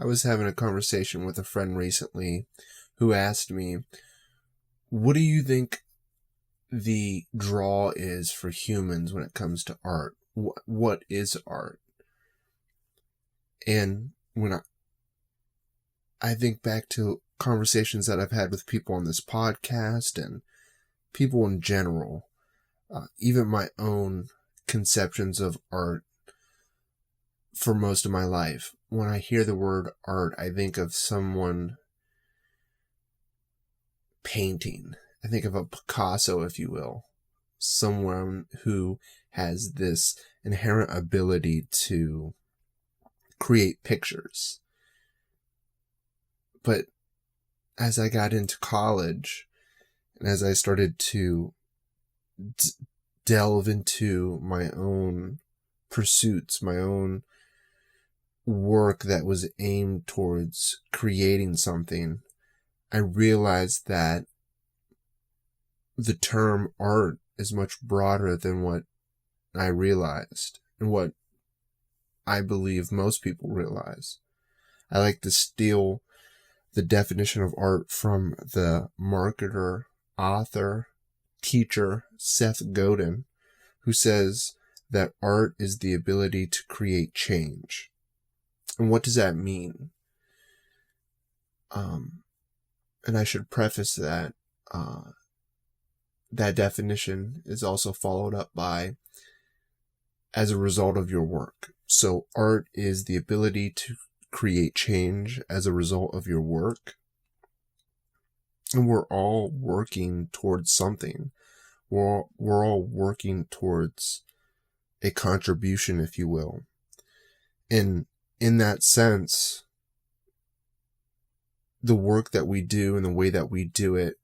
I was having a conversation with a friend recently who asked me, what do you think the draw is for humans when it comes to art? What is art? And when I think back to conversations that I've had with people on this podcast and people in general, even my own conceptions of art for most of my life, when I hear the word art, I think of someone painting. I think of a Picasso, if you will. Someone who has this inherent ability to create pictures. But as I got into college, and as I started to delve into my own pursuits, my own work that was aimed towards creating something, I realized that the term art is much broader than what I realized and what I believe most people realize. I like to steal the definition of art from the marketer, author, teacher Seth Godin, who says that art is the ability to create change. And what does that mean? And I should preface that that definition is also followed up by as a result of your work. So art is the ability to create change as a result of your work. And we're all working towards something. We're all working towards a contribution, if you will. And in that sense, the work that we do and the way that we do it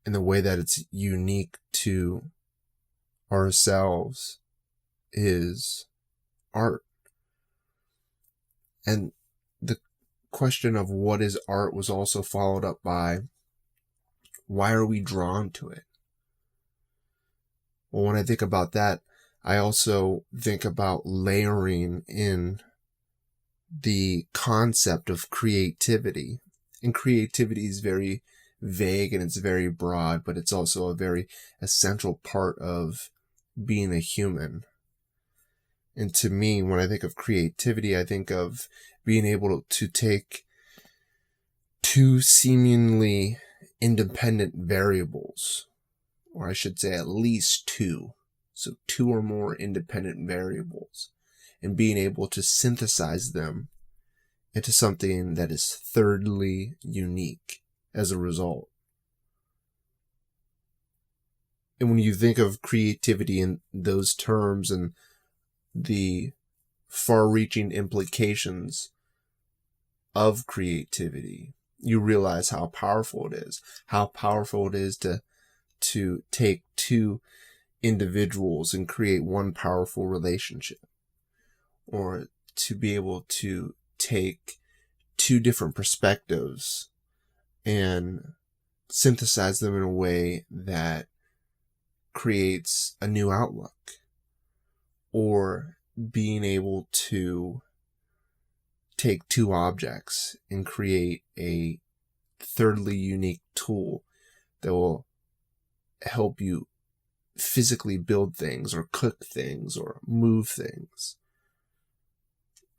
and the way that it's unique to ourselves is art. And the question of what is art was also followed up by, why are we drawn to it? Well, when I think about that, I also think about layering in the concept of creativity. And creativity is very vague and it's very broad, but it's also a very essential part of being a human. And to me, when I think of creativity, I think of being able to take two seemingly independent variables, or I should say at least two. So two or more independent variables, and being able to synthesize them into something that is thirdly unique as a result. And when you think of creativity in those terms and the far-reaching implications of creativity, you realize how powerful it is. How powerful it is to take two individuals and create one powerful relationship. Or to be able to take two different perspectives and synthesize them in a way that creates a new outlook. Or being able to take two objects and create a thirdly unique tool that will help you physically build things or cook things or move things.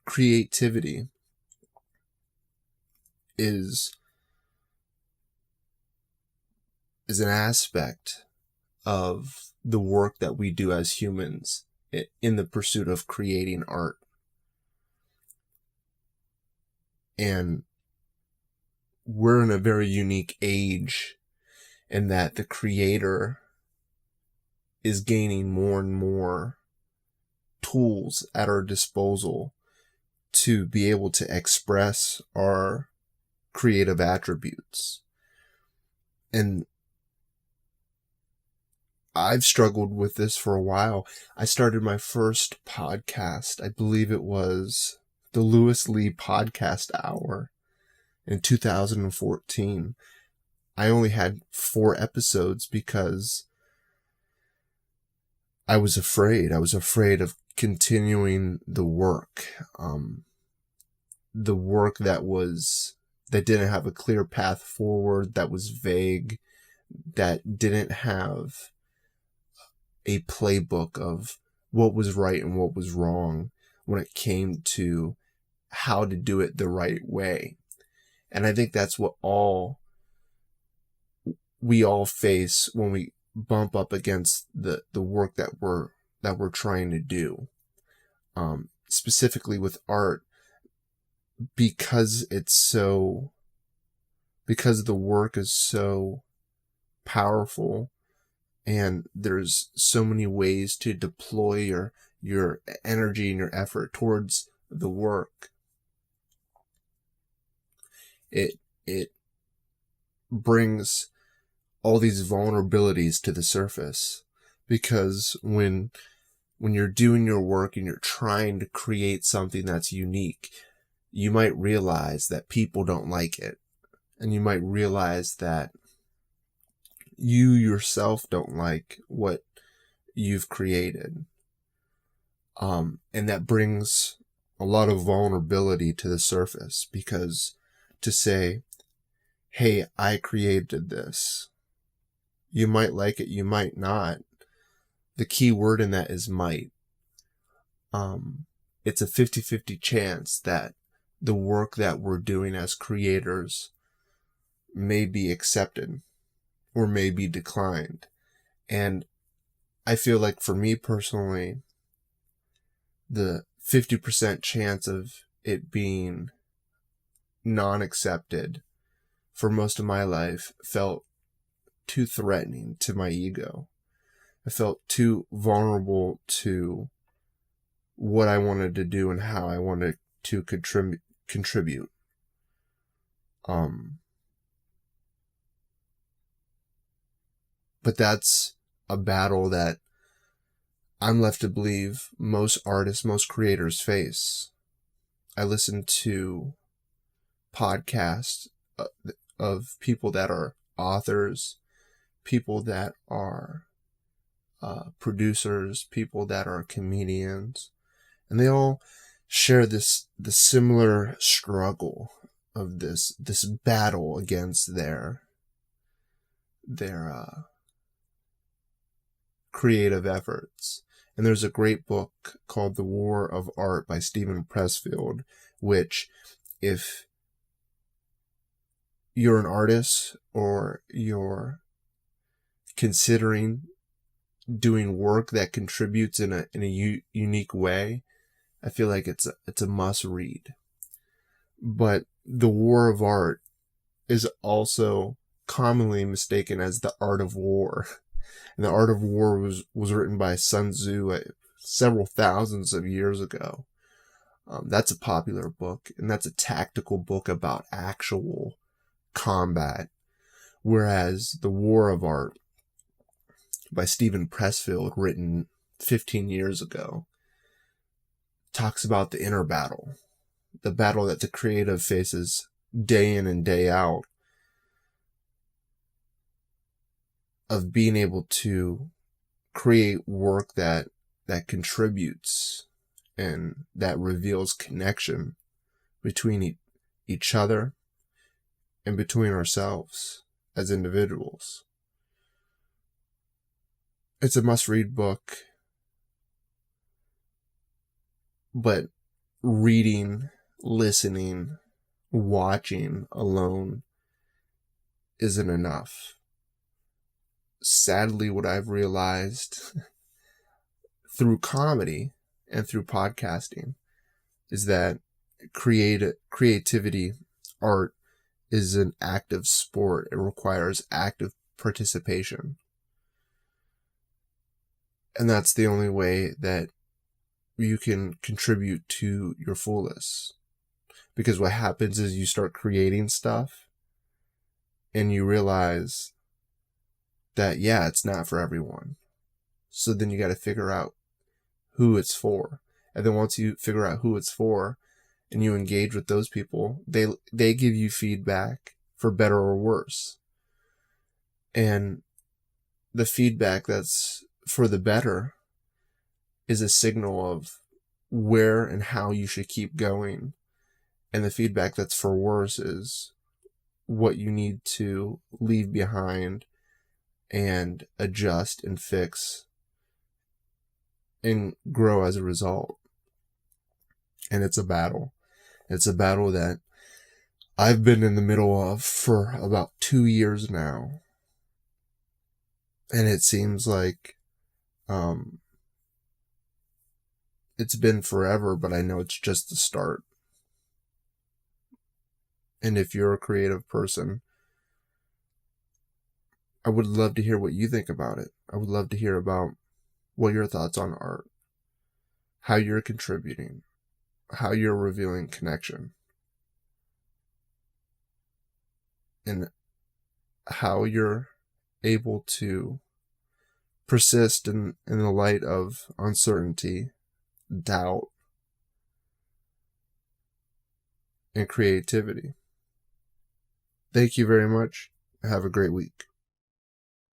Creativity is an aspect of the work that we do as humans in the pursuit of creating art. And we're in a very unique age in that the creator is gaining more and more tools at our disposal to be able to express our creative attributes. And I've struggled with this for a while. I started my first podcast, I believe it was the Lewis Lee Podcast Hour in 2014. I only had 4 episodes because I was afraid. I was afraid of continuing the work. the work that didn't have a clear path forward, that was vague, that didn't have a playbook of what was right and what was wrong when it came to how to do it the right way. And I think that's what we all face when we bump up against the work that we're trying to do. Specifically with art, because the work is so powerful and there's so many ways to deploy your energy and your effort towards the work. It brings all these vulnerabilities to the surface, because when you're doing your work and you're trying to create something that's unique, you might realize that people don't like it. And you might realize that you yourself don't like what you've created. And that brings a lot of vulnerability to the surface, because to say, hey, I created this, you might like it, you might not. The key word in that is might. It's a 50-50 chance that the work that we're doing as creators may be accepted or may be declined. And I feel like for me personally, the 50% chance of it being non-accepted for most of my life felt too threatening to my ego. I felt too vulnerable to what I wanted to do and how I wanted to contribute. But that's a battle that I'm left to believe most artists, most creators face. I listen to podcasts of people that are authors, people that are producers, people that are comedians, and they all share the similar struggle of this battle against their creative efforts. And there's a great book called The War of Art by Steven Pressfield, which, if you're an artist or you're considering doing work that contributes in a unique way, I feel like it's a must read. But The War of Art is also commonly mistaken as the Art of War. And the Art of War was written by Sun Tzu several thousands of years ago. That's a popular book, and that's a tactical book about actual combat. Whereas The War of Art by Steven Pressfield, written 15 years ago, talks about the inner battle, the battle that the creative faces day in and day out, of being able to create work that contributes and that reveals connection between each other and between ourselves as individuals. It's a must-read book, but reading, listening, watching alone isn't enough. Sadly, what I've realized through comedy and through podcasting is that creativity, art, is an active sport. It requires active participation. And that's the only way that you can contribute to your fullest. Because what happens is you start creating stuff and you realize that, yeah, it's not for everyone. So then you got to figure out who it's for. And then once you figure out who it's for and you engage with those people, they give you feedback for better or worse. And the feedback that's for the better is a signal of where and how you should keep going. And the feedback that's for worse is what you need to leave behind and adjust and fix and grow as a result. And it's a battle. It's a battle that I've been in the middle of for about 2 years now. And it seems like it's been forever, but I know it's just the start. And if you're a creative person, I would love to hear what you think about it. I would love to hear about what your thoughts on art, how you're contributing, how you're revealing connection, and how you're able to persist in the light of uncertainty, doubt, and creativity. Thank you very much. Have a great week.